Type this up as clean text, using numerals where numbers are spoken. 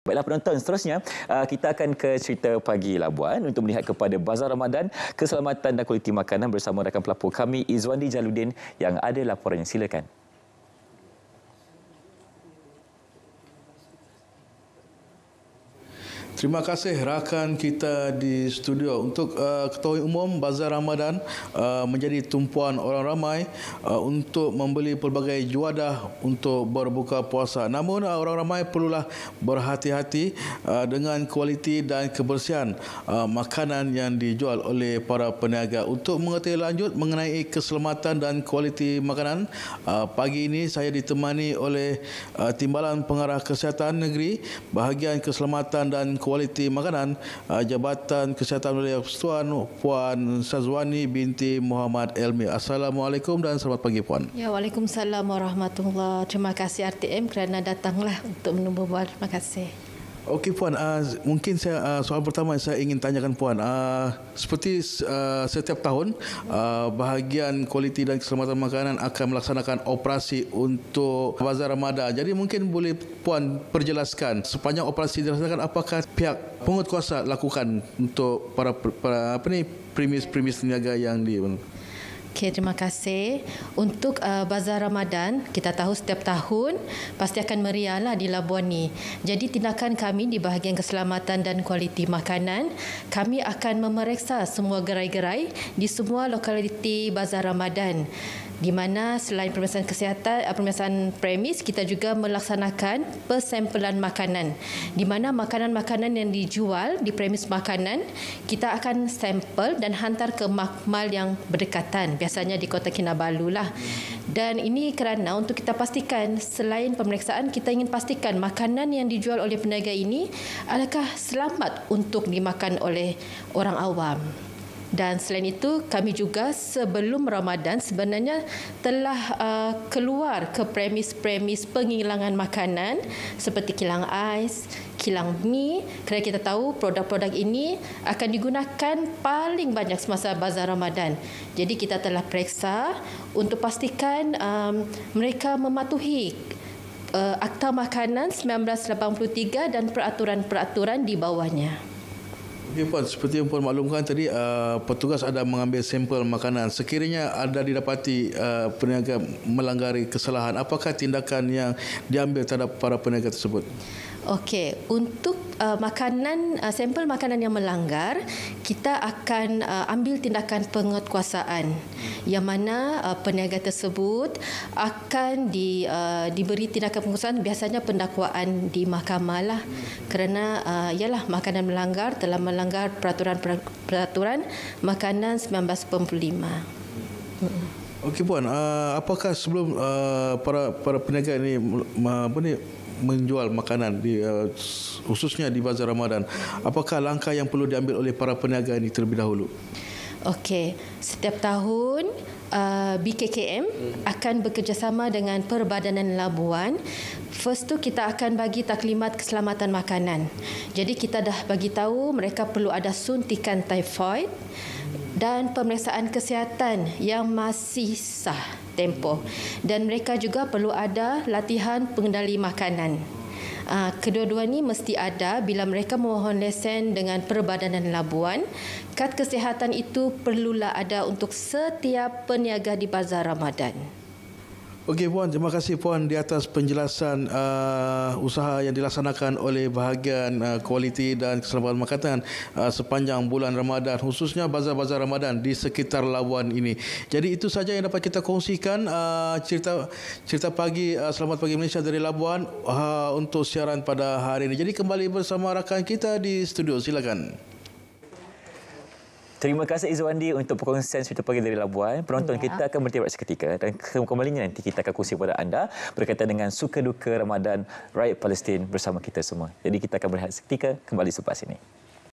Baiklah penonton, seterusnya kita akan ke cerita pagi Labuan untuk melihat kepada Bazar Ramadan, keselamatan dan kualiti makanan bersama rakan pelapor kami Izwandi Jaludin yang ada laporannya. Silakan. Terima kasih rakan kita di studio. Untuk ketahui umum, Bazar Ramadan menjadi tumpuan orang ramai untuk membeli pelbagai juadah untuk berbuka puasa. Namun orang ramai perlulah berhati-hati dengan kualiti dan kebersihan makanan yang dijual oleh para peniaga. Untuk mengetahui lanjut mengenai keselamatan dan kualiti makanan, pagi ini saya ditemani oleh Timbalan Pengarah Kesihatan Negeri, Bahagian Keselamatan dan Kualiti Makanan, Jabatan Kesihatan Wilayah Persekutuan, Puan Sazwani binti Muhammad Elmi. Assalamualaikum dan selamat pagi Puan. Ya, Waalaikumsalam warahmatullahi. Terima kasih RTM kerana datanglah untuk menumbuh. Terima kasih. Okey Puan, mungkin soal pertama yang saya ingin tanyakan Puan, seperti setiap tahun bahagian kualiti dan keselamatan makanan akan melaksanakan operasi untuk Bazar Ramadan. Jadi mungkin boleh Puan perjelaskan sepanjang operasi dilaksanakan apakah pihak penguatkuasa lakukan untuk para premis niaga yang di. Okey, terima kasih. Untuk Bazar Ramadan, kita tahu setiap tahun pasti akan meriahlah di Labuan ni. Jadi tindakan kami di bahagian keselamatan dan kualiti makanan, kami akan memeriksa semua gerai-gerai di semua lokaliti Bazar Ramadan. Di mana selain pemeriksaan kesihatan, pemeriksaan premis, kita juga melaksanakan persampelan makanan. Di mana makanan-makanan yang dijual di premis makanan, kita akan sampel dan hantar ke makmal yang berdekatan, biasanya di Kota Kinabalu lah. Dan ini kerana untuk kita pastikan, selain pemeriksaan, kita ingin pastikan makanan yang dijual oleh peniaga ini adakah selamat untuk dimakan oleh orang awam. Dan selain itu, kami juga sebelum Ramadan sebenarnya telah keluar ke premis-premis penghilangan makanan seperti kilang ais, kilang mi, kerana kita tahu produk-produk ini akan digunakan paling banyak semasa Bazar Ramadan. Jadi kita telah periksa untuk pastikan mereka mematuhi Akta Makanan 1983 dan peraturan-peraturan di bawahnya. Okey Puan, seperti yang Puan maklumkan tadi, petugas ada mengambil sampel makanan. Sekiranya ada didapati peniaga melanggar kesalahan, apakah tindakan yang diambil terhadap para peniaga tersebut? Okey, untuk sampel makanan yang melanggar, kita akan ambil tindakan penguatkuasaan yang mana peniaga tersebut akan diberi tindakan penguatkuasaan, biasanya pendakwaan di mahkamah lah, kerana ialah makanan melanggar, telah melanggar peraturan makanan 1995. Okey Puan, apakah sebelum para peniaga ini menjual makanan khususnya di Bazar Ramadan, apakah langkah yang perlu diambil oleh para peniaga ini terlebih dahulu? Okey, setiap tahun BKKM akan bekerjasama dengan Perbadanan Labuan. First tu kita akan bagi taklimat keselamatan makanan. Jadi kita dah bagi tahu mereka perlu ada suntikan typhoid dan pemeriksaan kesihatan yang masih sah tempoh. Dan mereka juga perlu ada latihan pengendali makanan. Kedua-dua ni mesti ada bila mereka memohon lesen dengan Perbadanan Labuan. Kad kesihatan itu perlulah ada untuk setiap peniaga di Bazar Ramadan. Okey Puan, terima kasih Puan di atas penjelasan usaha yang dilaksanakan oleh bahagian kualiti dan keselamatan makanan sepanjang bulan Ramadan, khususnya bazar-bazar Ramadan di sekitar Labuan ini. Jadi itu saja yang dapat kita kongsikan cerita pagi Selamat Pagi Malaysia dari Labuan untuk siaran pada hari ini. Jadi kembali bersama rakan kita di studio, silakan. Terima kasih Izwandi untuk perkongsian cerita pagi dari Labuan. Penonton, kita akan berhenti seketika dan kembalinya nanti kita akan kongsi kepada anda berkaitan dengan suka duka Ramadan rakyat Palestin bersama kita semua. Jadi kita akan berehat seketika, kembali selepas ini.